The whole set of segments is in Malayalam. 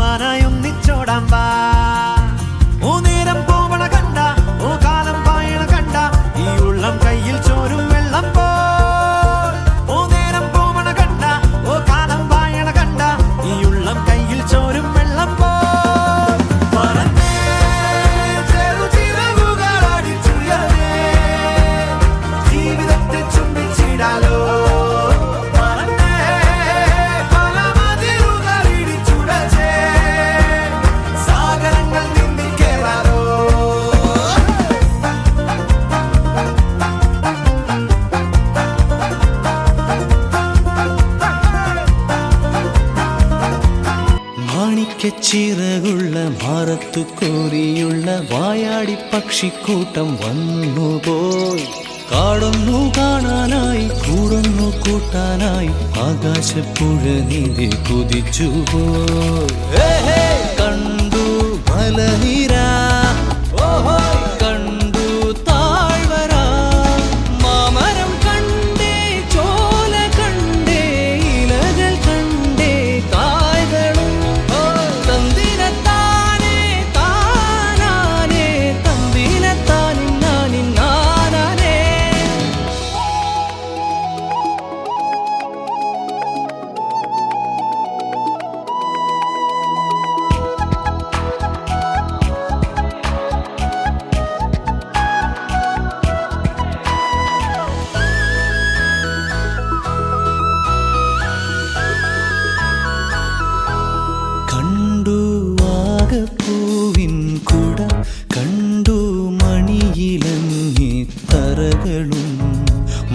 ആനായി ഒന്നിച്ചോടാൻ വാ ഓ നേരം പോവണ കണ്ട ഓ കാലം പായണ കണ്ട ഈ ഉള്ളം കയ്യിൽ ചോരും വെള്ളം പോ ഓ നേരം പോവണ കണ്ട ഓ കാലം പായണ കണ്ട ഈ ഉള്ളം കയ്യിൽ ചോരും വെള്ളം പോ ജീവിതത്തെ ചുംബിച്ചിടാലോ ചിറകുള്ള മാറത്തു കോരിയുള്ള വായാടി പക്ഷിക്കൂട്ടം വന്നുപോയി കാടൊന്നു കാണാനായി കൂടൊന്നു കൂട്ടാനായി ആകാശപ്പുഴ നീതി കുതിച്ചുപോയി കണ്ടു മലനിര കണ്ടു താഴ്വര മാമരം കണ്ടേ ചോല കണ്ടേ ഇലകൾ കണ്ടേ കായ്കളും തന്തിനത്താനേ താനാനേ തന്തിനത്താനിന്നാനിന്നാനേ കണ്ടു ആകപ്പൂവിൻ കുട കണ്ടു മണിയിലങ്ങി തറകളും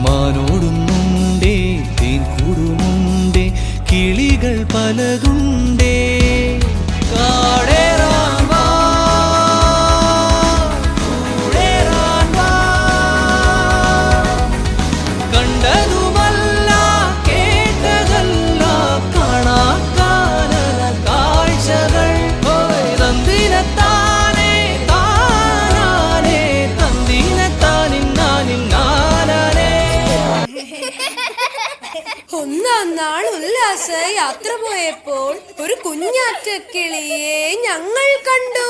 മാനോടുമുണ്ടേ തേൻ കൂടുമുണ്ടേ കിളികൾ പലതുണ്ടേ കാടേറാൻ വാ, കൂടേറാൻ വാ. കണ്ടതുമല്ല കേട്ടതല്ല കാണാക്കാനല കാഴ്ചകൾ തന്തിനത്താനേ താനാനേ തന്തിനത്താനിന്നാനിന്നാനേ ഒന്നാം നാൾ ഉല്ലാസ യാത്ര പോയപ്പോൾ ഒരു കുഞ്ഞാറ്റക്കിളിയെ ഞങ്ങൾ കണ്ടു.